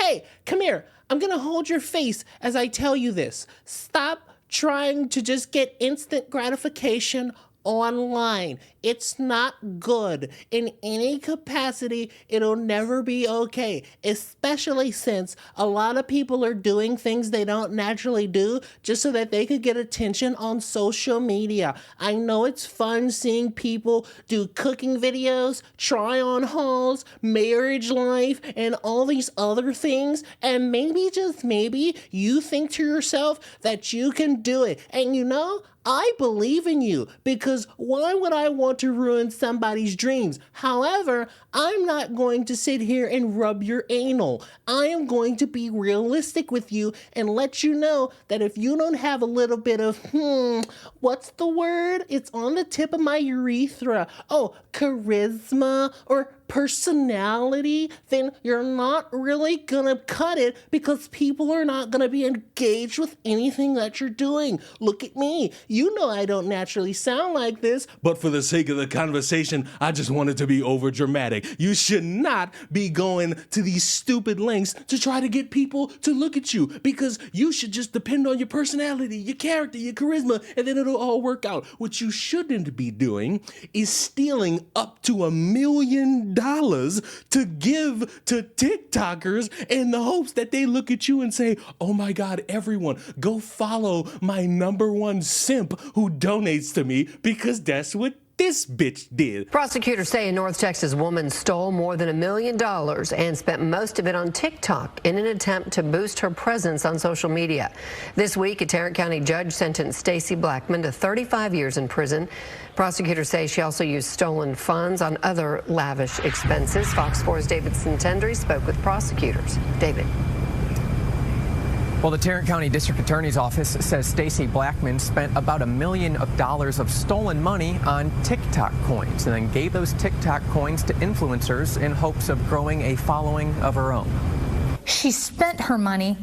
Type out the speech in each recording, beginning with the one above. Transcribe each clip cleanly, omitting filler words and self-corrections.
Hey, come here. I'm going to hold your face as I tell you this. Stop trying to just get instant gratification online. It's not good. In any capacity, it'll never be okay, especially since a lot of people are doing things they don't naturally do just so that they could get attention on social media. I know it's fun seeing people do cooking videos, try on hauls, marriage life, and all these other things, and maybe, just maybe, you think to yourself that you can do it. And you know, I believe in you, because why would I want to ruin somebody's dreams? However, I'm not going to sit here and rub your anal. I am going to be realistic with you and let you know that if you don't have a little bit of, what's the word? It's on the tip of my urethra. Oh, charisma or personality, then you're not really gonna cut it, because people are not gonna be engaged with anything that you're doing. Look at me. You know I don't naturally sound like this, but for the sake of the conversation, I just wanted to be over dramatic. You should not be going to these stupid lengths to try to get people to look at you, because you should just depend on your personality, your character, your charisma, and then it'll all work out. What you shouldn't be doing is stealing up to $1 million to give to TikTokers in the hopes that they look at you and say, oh my God, everyone, go follow my #1 simp who donates to me, because that's what this bitch did. Prosecutors say a North Texas woman stole more than $1 million and spent most of it on TikTok in an attempt to boost her presence on social media. This week, a Tarrant County judge sentenced Stacey Blackman to 35 years in prison. Prosecutors say she also used stolen funds on other lavish expenses. Fox 4's David Sintendry spoke with prosecutors. David. Well, the Tarrant County District Attorney's Office says Stacey Blackman spent about $1 million of stolen money on TikTok coins and then gave those TikTok coins to influencers in hopes of growing a following of her own. She spent her money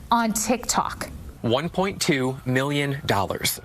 on TikTok. $1.2 million.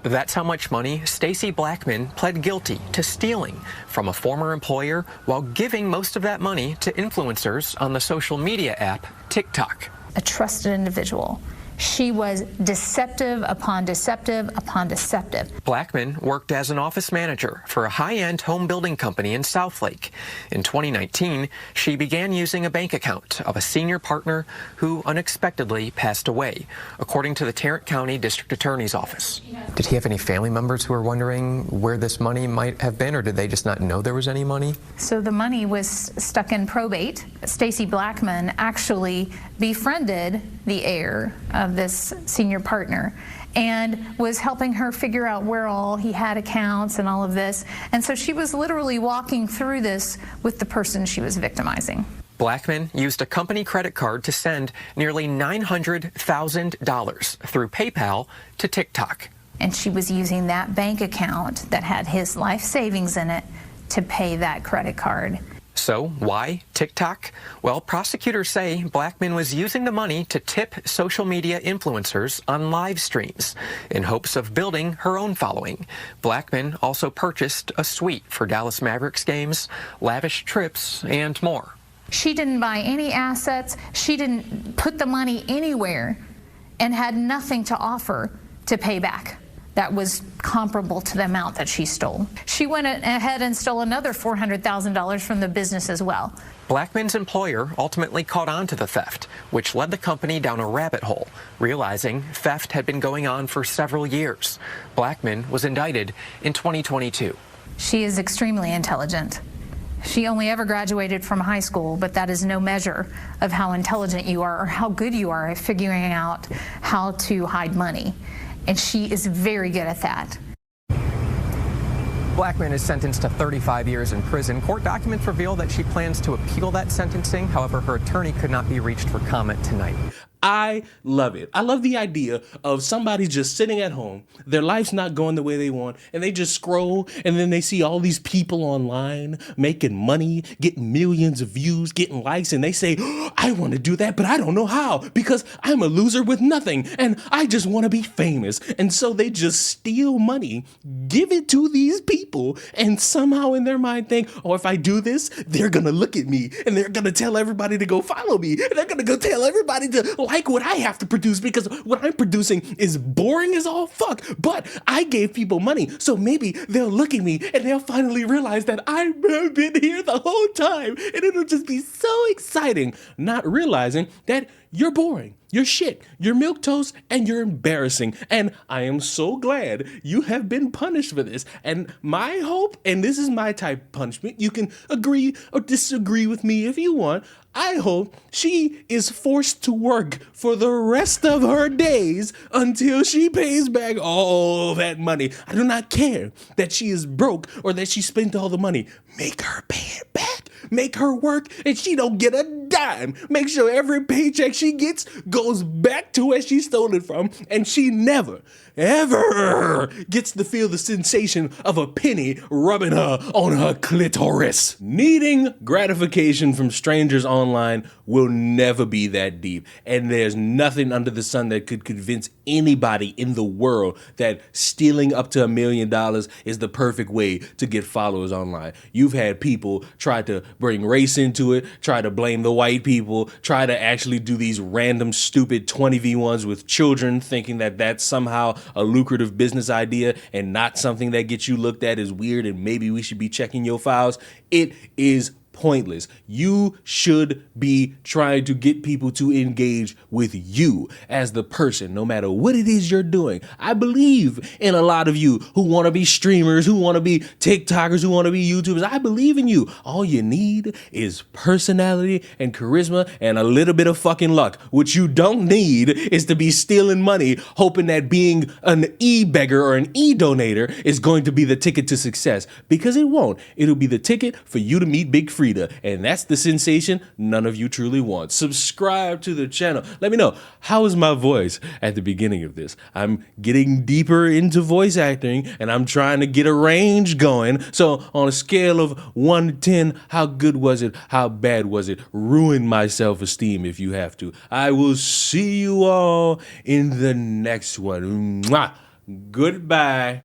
That's how much money Stacey Blackman pled guilty to stealing from a former employer while giving most of that money to influencers on the social media app TikTok. A trusted individual. She was deceptive upon deceptive upon deceptive. Blackman worked as an office manager for a high-end home building company in Southlake. In 2019, she began using a bank account of a senior partner who unexpectedly passed away, according to the Tarrant County District Attorney's Office. Did he have any family members who were wondering where this money might have been, or did they just not know there was any money? So the money was stuck in probate. Stacey Blackman actually befriended the heir of this senior partner and was helping her figure out where all he had accounts and all of this. And so she was literally walking through this with the person she was victimizing. Blackman used a company credit card to send nearly $900,000 through PayPal to TikTok. And she was using that bank account that had his life savings in it to pay that credit card. So why TikTok? Well, prosecutors say Blackman was using the money to tip social media influencers on live streams in hopes of building her own following. Blackman also purchased a suite for Dallas Mavericks games, lavish trips, and more. She didn't buy any assets. She didn't put the money anywhere and had nothing to offer to pay back that was comparable to the amount that she stole. She went ahead and stole another $400,000 from the business as well. Blackman's employer ultimately caught on to the theft, which led the company down a rabbit hole, realizing theft had been going on for several years. Blackman was indicted in 2022. She is extremely intelligent. She only ever graduated from high school, but that is no measure of how intelligent you are or how good you are at figuring out how to hide money. And she is very good at that. Blackman is sentenced to 35 years in prison. Court documents reveal that she plans to appeal that sentencing. However, her attorney could not be reached for comment tonight. I love it. I love the idea of somebody just sitting at home, their life's not going the way they want, and they just scroll, and then they see all these people online making money, getting millions of views, getting likes, and they say, I want to do that, but I don't know how, because I'm a loser with nothing, and I just want to be famous. And so they just steal money, give it to these people, and somehow in their mind think, oh, if I do this, they're going to look at me, and they're going to tell everybody to go follow me, and they're going to go tell everybody to like what I have to produce, because what I'm producing is boring as all fuck. But I gave people money, so maybe they'll look at me and they'll finally realize that I've been here the whole time, and it'll just be so exciting, not realizing that you're boring, you're shit, you're milquetoast, and you're embarrassing. And I am so glad you have been punished for this. And my hope, and this is my type of punishment, you can agree or disagree with me if you want, I hope she is forced to work for the rest of her days until she pays back all that money. I do not care that she is broke or that she spent all the money. Make her pay it back. Make her work and she don't get a dime. Make sure every paycheck she gets goes back to where she stole it from, and she never, ever gets to feel the sensation of a penny rubbing her on her clitoris. Needing gratification from strangers online will never be that deep, and there's nothing under the sun that could convince anybody in the world that stealing up to $1 million is the perfect way to get followers online. You've had people try to bring race into it, try to blame the white people, try to actually do these random stupid 20v1s with children, thinking that that's somehow a lucrative business idea and not something that gets you looked at as weird and maybe we should be checking your files. It is pointless. You should be trying to get people to engage with you as the person, no matter what it is you're doing. I believe in a lot of you who want to be streamers, who want to be TikTokers, who want to be YouTubers. I believe in you. All you need is personality and charisma and a little bit of fucking luck. What you don't need is to be stealing money, hoping that being an e-beggar or an e-donator is going to be the ticket to success, because it won't. It'll be the ticket for you to meet Big Frida, and that's the sensation none of you truly want. Subscribe to the channel. Let me know, how is my voice at the beginning of this? I'm getting deeper into voice acting, and I'm trying to get a range going. So on a scale of 1 to 10, how good was it? How bad was it? Ruin my self-esteem if you have to. I will see you all in the next one. Mwah. Goodbye.